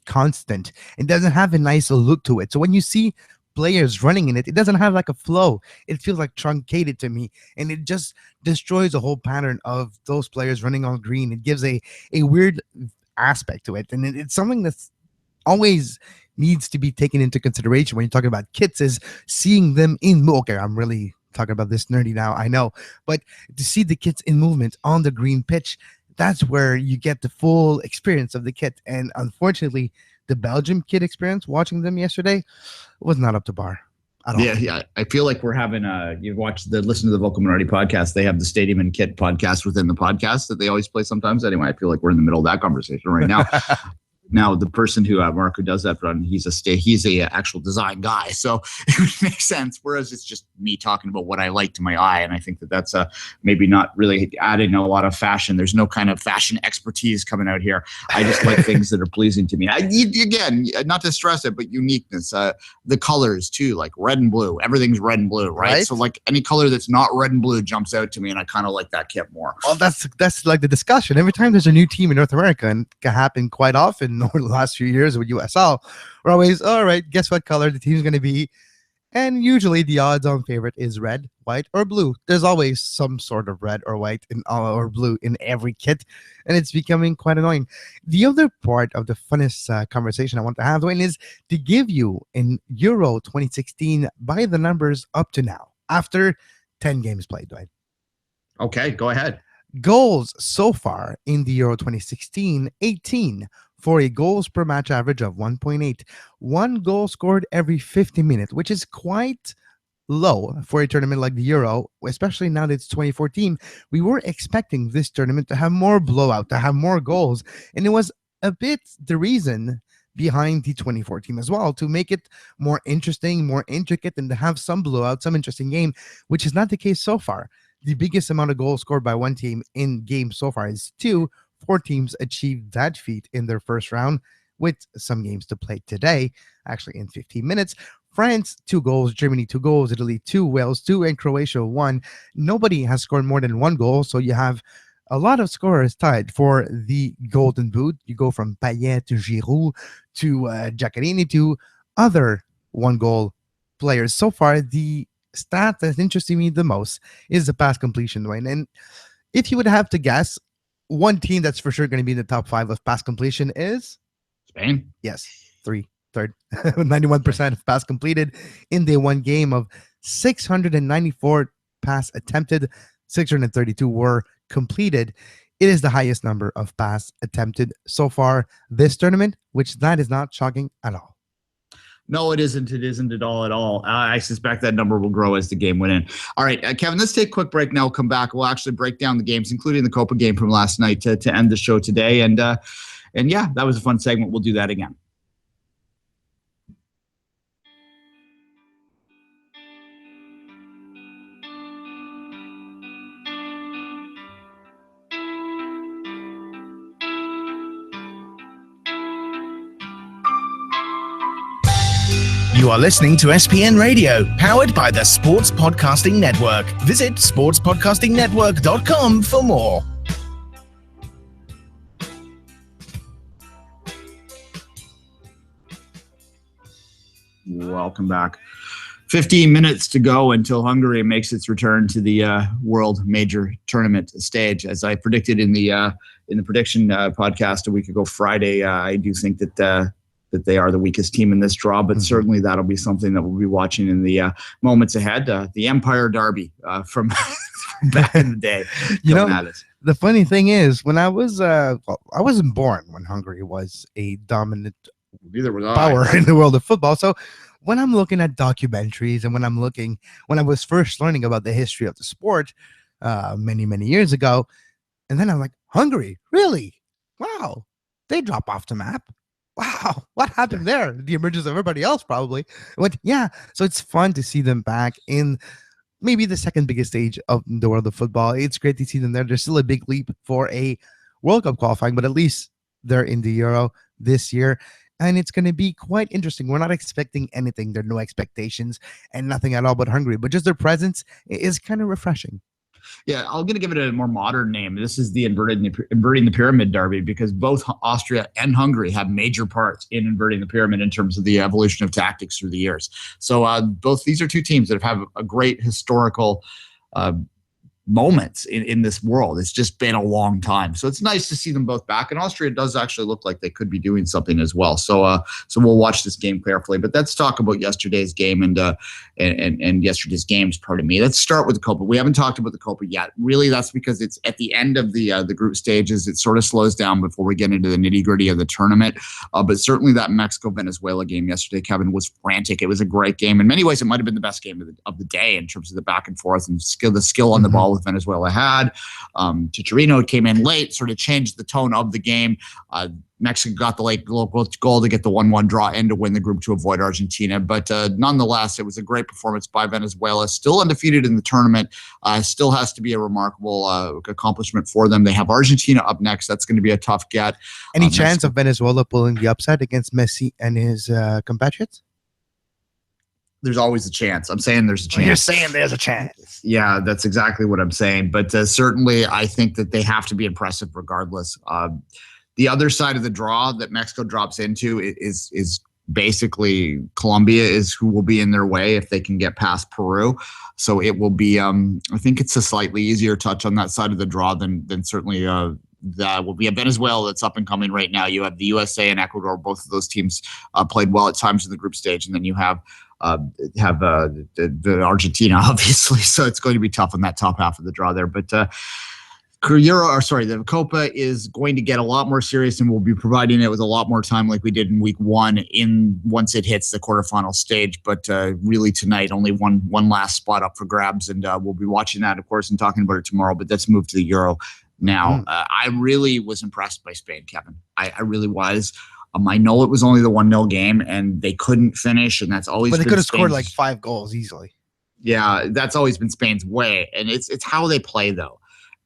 constant. It doesn't have a nice look to it. So when you see players running in it, it doesn't have like a flow. It feels like truncated to me, and it just destroys the whole pattern of those players running on green. It gives a weird aspect to it, and it's something that's always needs to be taken into consideration when you're talking about kits, is seeing them in. Okay, I'm really talking about this nerdy now, I know, but to see the kits in movement on the green pitch, that's where you get the full experience of the kit. And unfortunately, the Belgium kit experience, watching them yesterday, was not up to par at all. Yeah. I feel like we're having listen to the Vocal Minority podcast. They have the Stadium and Kit podcast within the podcast that they always play sometimes. Anyway, I feel like we're in the middle of that conversation right now. Now, the person who Mark, who does that run, he's a actual design guy, so it would make sense. Whereas it's just me talking about what I like to my eye, and I think that's maybe not really adding a lot of fashion. There's no kind of fashion expertise coming out here. I just like things that are pleasing to me. Again, not to stress it, but uniqueness. The colors too, like red and blue. Everything's red and blue, right? So like any color that's not red and blue jumps out to me, and I kind of like that kit more. Well, that's like the discussion every time there's a new team in North America, and it can happen quite often over the last few years with USL. We're always, all right, guess what color the team's going to be? And usually the odds-on favorite is red, white, or blue. There's always some sort of red or white or blue in every kit, and it's becoming quite annoying. The other part of the funnest conversation I want to have, Duane, is to give you in Euro 2016 by the numbers up to now, after 10 games played, Duane. Okay, go ahead. Goals so far in the Euro 2016, 18, for a goals per match average of 1.8. One goal scored every 50 minutes, which is quite low for a tournament like the Euro, especially now that it's 2014. We were expecting this tournament to have more blowout, to have more goals, and it was a bit the reason behind the 2014 as well, to make it more interesting, more intricate, and to have some blowout, some interesting game, which is not the case so far. The biggest amount of goals scored by one team in games so far is 2. 4 teams achieved that feat in their first round, with some games to play today, actually in 15 minutes. France, 2 goals. Germany, 2 goals. Italy, 2. Wales, 2. And Croatia, 1. Nobody has scored more than 1 goal, so you have a lot of scorers tied for the Golden Boot. You go from Payet to Giroud to Giaccherini to other 1-goal players. So far, the stat that's interesting me the most is the pass completion, Duane. And if you would have to guess, one team that's for sure going to be in the top 5 of pass completion is Spain. Yes, third. 91% of pass completed in the one game of 694 pass attempted. 632 were completed. It is the highest number of pass attempted so far this tournament, which that is not shocking at all. No, it isn't. It isn't at all. I suspect that number will grow as the game went in. All right, Kevin, let's take a quick break now. We'll come back. We'll actually break down the games, including the Copa game from last night to end the show today. And yeah, that was a fun segment. We'll do that again. You are listening to SPN Radio, powered by the Sports Podcasting Network. Visit sportspodcastingnetwork.com for more. Welcome back. 15 minutes to go until Hungary makes its return to the World Major Tournament stage. As I predicted in the prediction podcast a week ago Friday, I do think that they are the weakest team in this draw, but certainly that'll be something that we'll be watching in the moments ahead. The Empire Derby from back in the day. The funny thing is, when I wasn't born when Hungary was a dominant power in the world of football. So when I'm looking at documentaries and when I was first learning about the history of the sport many, many years ago, and then I'm like, Hungary, really? Wow, they drop off the map. Wow, what happened there? The emergence of everybody else probably. So it's fun to see them back in maybe the second biggest stage of the world of football. It's great to see them there. There's still a big leap for a World Cup qualifying, but at least they're in the Euro this year. And it's going to be quite interesting. We're not expecting anything. There are no expectations and nothing at all but Hungary. But just their presence is kind of refreshing. Yeah, I'm going to give it a more modern name. This is the inverting the pyramid derby, because both Austria and Hungary have major parts in inverting the pyramid in terms of the evolution of tactics through the years. So both these are two teams that have a great historical moments in this world. It's just been a long time. So it's nice to see them both back. And Austria does actually look like they could be doing something as well. So we'll watch this game carefully. But let's talk about yesterday's game and yesterday's games, pardon me. Let's start with the Copa. We haven't talked about the Copa yet. Really, that's because it's at the end of the group stages. It sort of slows down before we get into the nitty-gritty of the tournament. But certainly that Mexico-Venezuela game yesterday, Kevin, was frantic. It was a great game. In many ways, it might have been the best game of the day in terms of the back and forth and the skill on the ball with Venezuela had. Chicharito came in late, sort of changed the tone of the game. Mexico got the late goal to get the 1-1 draw and to win the group to avoid Argentina. But nonetheless, it was a great performance by Venezuela. Still undefeated in the tournament. Still has to be a remarkable accomplishment for them. They have Argentina up next. That's going to be a tough get. Any chance of Venezuela pulling the upset against Messi and his compatriots? There's always a chance. I'm saying there's a chance. You're saying there's a chance. Yeah, that's exactly what I'm saying. But certainly, I think that they have to be impressive regardless. The other side of the draw that Mexico drops into is basically Colombia is who will be in their way if they can get past Peru. So it will be, I think it's a slightly easier touch on that side of the draw than certainly that will be a Venezuela that's up and coming right now. You have the USA and Ecuador. Both of those teams played well at times in the group stage. And then you have the Argentina, obviously. So it's going to be tough on that top half of the draw there. But the Copa is going to get a lot more serious, and we'll be providing it with a lot more time like we did in week one once it hits the quarterfinal stage. But really tonight, only one last spot up for grabs, and we'll be watching that, of course, and talking about it tomorrow. But let's move to the Euro now. I really was impressed by Spain, Kevin. I really was. I know it was only the 1-0 game, and they couldn't finish, and that's always. But they could have scored like 5 goals easily. Yeah, that's always been Spain's way, and it's how they play though.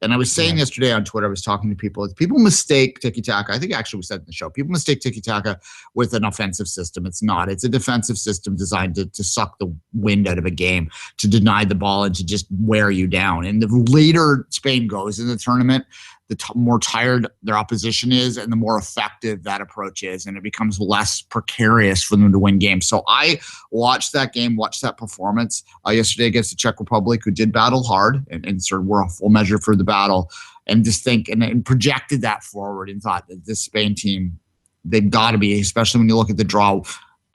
And I was saying yesterday on Twitter, I was talking to people mistake tiki-taka. I think actually we said in the show, people mistake tiki-taka with an offensive system. It's not. It's a defensive system designed to suck the wind out of a game, to deny the ball, and to just wear you down. And the later Spain goes in the tournament, the more tired their opposition is and the more effective that approach is. And it becomes less precarious for them to win games. So I watched that game, watched that performance yesterday against the Czech Republic, who did battle hard and sort of were a full measure for the battle, and just think and projected that forward and thought that this Spain team, they've got to be, especially when you look at the draw,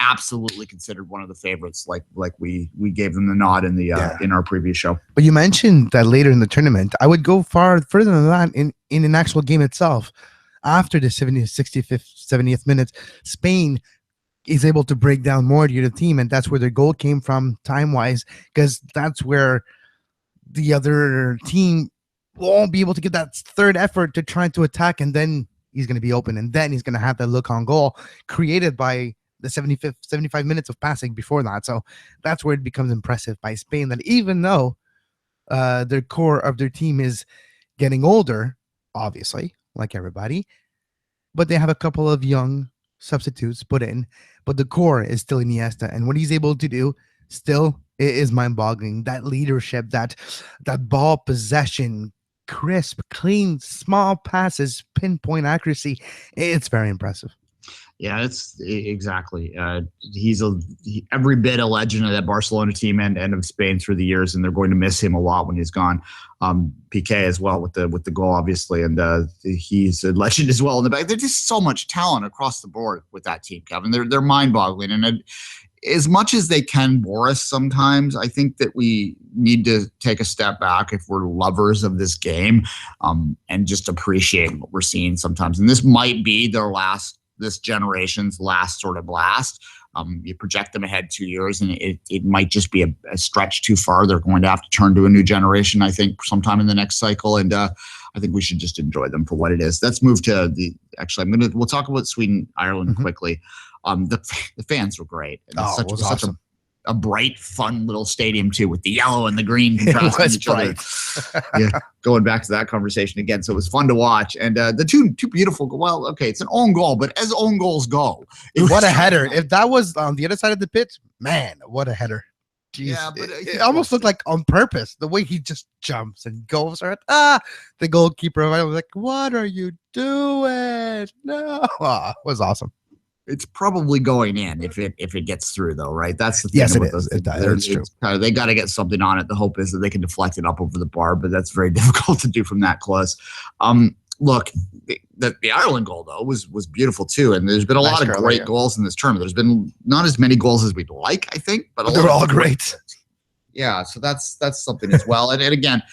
absolutely considered one of the favorites, like we gave them the nod in the in our previous show. But you mentioned that later in the tournament. I would go further than that in an actual game itself. After the 65th, 70th minute, Spain is able to break down more to the team, and that's where their goal came from time-wise, because that's where the other team won't be able to get that third effort to try to attack, and then he's going to be open, and then he's going to have that look on goal created by the 75 minutes of passing before that. So that's where it becomes impressive by Spain, that even though their core of their team is getting older, obviously, like everybody, but they have a couple of young substitutes put in, but the core is still Iniesta, and what he's able to do still is mind-boggling. That leadership, that ball possession, crisp, clean, small passes, pinpoint accuracy, it's very impressive. Yeah, exactly. He's every bit a legend of that Barcelona team and of Spain through the years, and they're going to miss him a lot when he's gone. PK as well with the goal, obviously, and he's a legend as well in the back. There's just so much talent across the board with that team, Kevin. They're mind-boggling, and as much as they can bore us sometimes, I think that we need to take a step back if we're lovers of this game, and just appreciate what we're seeing sometimes. And this might be this generation's last sort of blast. You project them ahead 2 years, and it might just be a stretch too far. They're going to have to turn to a new generation, I think, sometime in the next cycle. And I think we should just enjoy them for what it is. Let's move to we'll talk about Sweden, Ireland quickly. The fans were great. And it was such a bright, fun little stadium too, with the yellow and the green contrasting each other. Yeah, going back to that conversation again. So it was fun to watch. And the two beautiful. Well, okay, it's an own goal, but as own goals go, what a header! If that was on the other side of the pitch, man, what a header! Jeez. Yeah, but it almost looked like on purpose. The way he just jumps and goes right. The goalkeeper. I was like, "What are you doing?" No, it was awesome. It's probably going in if it gets through, though, right? That's the thing. Yes, it is. It's true. They got to get something on it. The hope is that they can deflect it up over the bar, but that's very difficult to do from that close. Look, the Ireland goal, though, was beautiful, too. And there's been a lot of great goals in this tournament. There's been not as many goals as we'd like, I think, but they're all great. Yeah, so that's something as well. And again,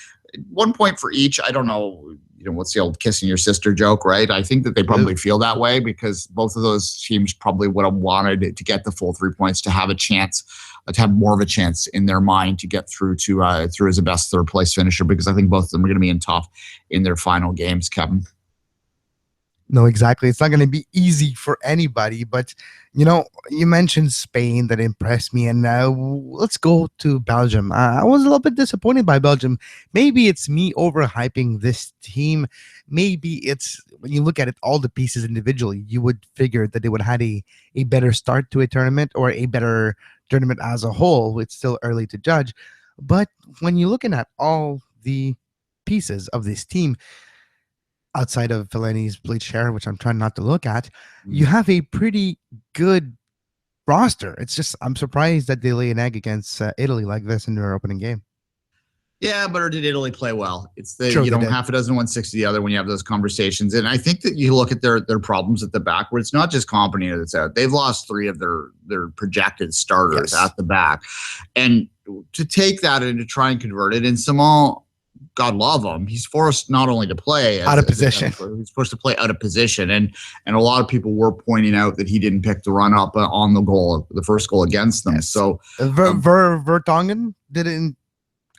1 point for each. I don't know. What's the old kissing your sister joke, right? I think that they probably feel that way because both of those teams probably would have wanted to get the full 3 points to have a chance, to have more of a chance in their mind to get through as a best third place finisher, because I think both of them are going to be tough in their final games, Kevin. No, exactly. It's not going to be easy for anybody, but you mentioned Spain that impressed me, and let's go to Belgium. I was a little bit disappointed by Belgium. Maybe it's me overhyping this team. Maybe it's when you look at it, all the pieces individually, you would figure that they would have had a better start to a tournament or a better tournament as a whole. It's still early to judge, but when you're looking at all the pieces of this team, outside of Fellaini's bleached hair, which I'm trying not to look at, you have a pretty good roster. It's just I'm surprised that they lay an egg against Italy like this in their opening game. Yeah, but did Italy play well? It's Sure, half a dozen 160 the other when you have those conversations. And I think that you look at their problems at the back where it's not just Kompany that's out. They've lost 3 of their projected starters at the back. And to take that and to try and convert it, and Simon, God love him, he's forced not only to play out of position. He's forced to play out of position, and a lot of people were pointing out that he didn't pick the run up on the first goal against them. Yes. So Vertonghen didn't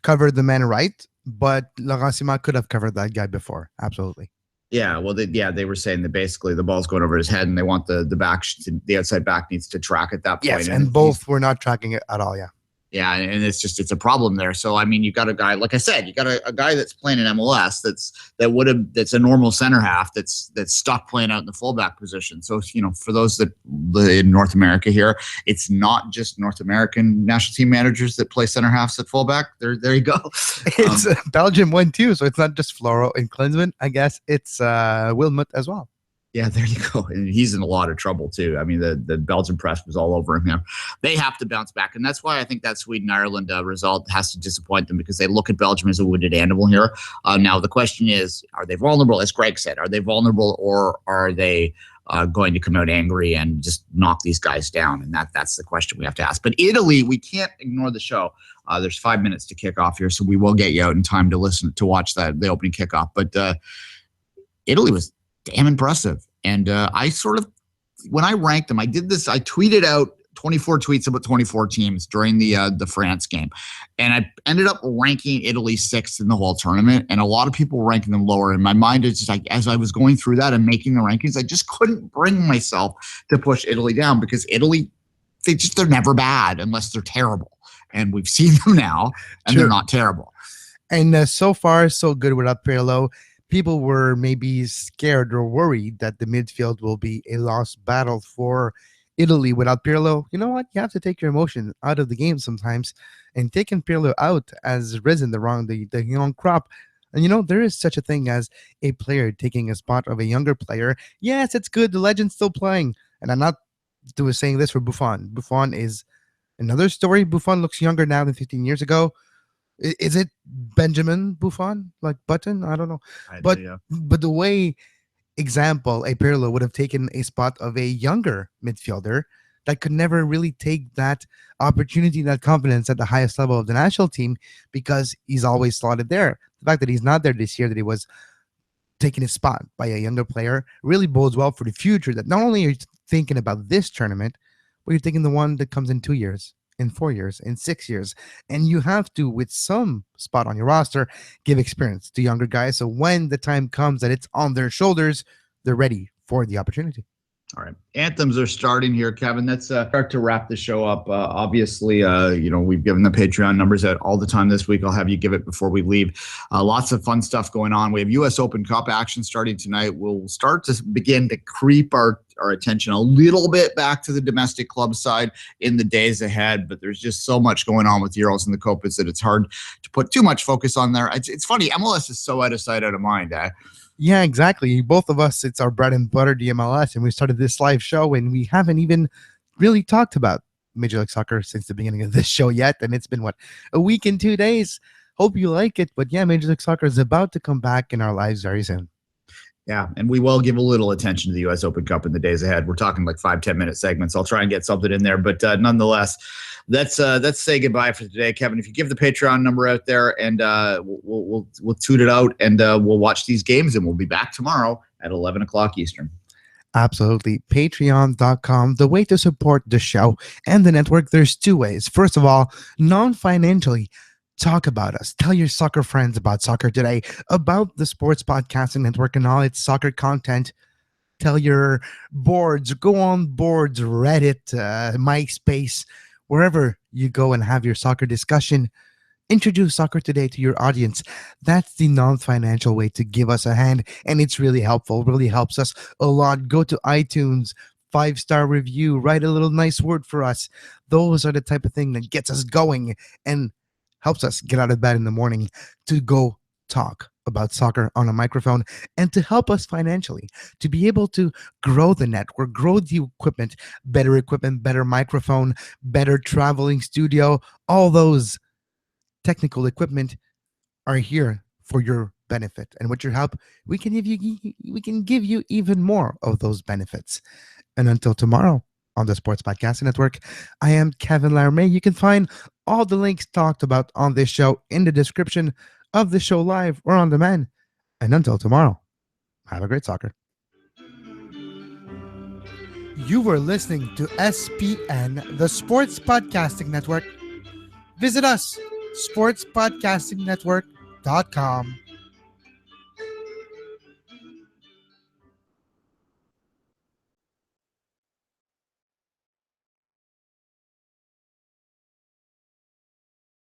cover the man right, but Laurent Simon could have covered that guy before. Absolutely. Yeah, well, they were saying that basically the ball's going over his head, and they want the outside back needs to track at that point. Yes, and both were not tracking it at all. Yeah. Yeah, and it's a problem there. So I mean, you got a guy, like I said, you got a guy that's playing in MLS that's a normal center half that's stuck playing out in the fullback position. So for those that in North America here, it's not just North American national team managers that play center halves at fullback. There you go. It's Belgium won too, so it's not just Floro and Klinsmann. I guess it's Wilmot as well. Yeah, there you go. And he's in a lot of trouble, too. I mean, the Belgian press was all over him here. They have to bounce back. And that's why I think that Sweden-Ireland result has to disappoint them, because they look at Belgium as a wounded animal here. Now, the question is, are they vulnerable? As Greg said, are they vulnerable, or are they going to come out angry and just knock these guys down? And that's the question we have to ask. But Italy, we can't ignore the show. There's 5 minutes to kick off here, so we will get you out in time to watch the opening kickoff. But Italy was damn impressive. And I when I ranked them, I did this. I tweeted out 24 tweets about 24 teams during the France game, and I ended up ranking Italy 6th in the whole tournament. And a lot of people were ranking them lower. In my mind, it's just like as I was going through that and making the rankings, I just couldn't bring myself to push Italy down, because Italy, they're never bad unless they're terrible, and we've seen them now, and They're not terrible. And so far, so good without Pirlo. People were maybe scared or worried that the midfield will be a lost battle for Italy without Pirlo. You know what? You have to take your emotion out of the game sometimes, and taking Pirlo out has risen the young crop. And there is such a thing as a player taking a spot of a younger player. Yes, it's good. The legend's still playing. And I'm not saying this for Buffon. Buffon is another story. Buffon looks younger now than 15 years ago. Is it Benjamin Buffon? Like Button? I don't know. But the way, example, a Pirlo would have taken a spot of a younger midfielder that could never really take that opportunity, that confidence at the highest level of the national team because he's always slotted there. The fact that he's not there this year, that he was taking his spot by a younger player, really bodes well for the future, that not only are you thinking about this tournament, but you're thinking the one that comes in 2 years, in 4 years, in 6 years. And you have to, with some spot on your roster, give experience to younger guys. So when the time comes that it's on their shoulders, they're ready for the opportunity. All right. Anthems are starting here, Kevin. Let's start to wrap the show up. Obviously, we've given the Patreon numbers out all the time this week. I'll have you give it before we leave. Lots of fun stuff going on. We have U.S. Open Cup action starting tonight. We'll start to begin to creep our attention a little bit back to the domestic club side in the days ahead, but there's just so much going on with the Euros and the Copas that it's hard to put too much focus on there. It's funny. MLS is so out of sight, out of mind. Yeah, exactly. Both of us, it's our bread and butter, the MLS, and we started this live show, and we haven't even really talked about Major League Soccer since the beginning of this show yet, and it's been, a week and 2 days. Hope you like it, but yeah, Major League Soccer is about to come back in our lives very soon. Yeah, and we will give a little attention to the U.S. Open Cup in the days ahead. We're talking like 5-10 minute segments. I'll try and get something in there, but nonetheless, let's say goodbye for today, Kevin. If you give the Patreon number out there, and we'll toot it out, and we'll watch these games, and we'll be back tomorrow at 11 o'clock Eastern. Absolutely. Patreon.com, the way to support the show and the network. There's 2 ways. First of all, non-financially. Talk about us. Tell your soccer friends about Soccer Today, about the Sports Podcasting Network and all its soccer content. Tell your boards, go on boards, Reddit, MySpace, wherever you go and have your soccer discussion. Introduce Soccer Today to your audience. That's the non-financial way to give us a hand, and it's really helpful, really helps us a lot. Go to iTunes, 5-star review, write a little nice word for us. Those are the type of thing that gets us going and helps us get out of bed in the morning to go talk about soccer on a microphone, and to help us financially to be able to grow the network, grow the equipment, better microphone, better traveling studio. All those technical equipment are here for your benefit, and with your help, we can give you even more of those benefits. And until tomorrow on the Sports Podcasting Network, I am Kevin Laramee. You can find all the links talked about on this show in the description of the show, live or on demand. And until tomorrow, have a great soccer. You were listening to SPN, the Sports Podcasting Network. Visit us, sportspodcastingnetwork.com.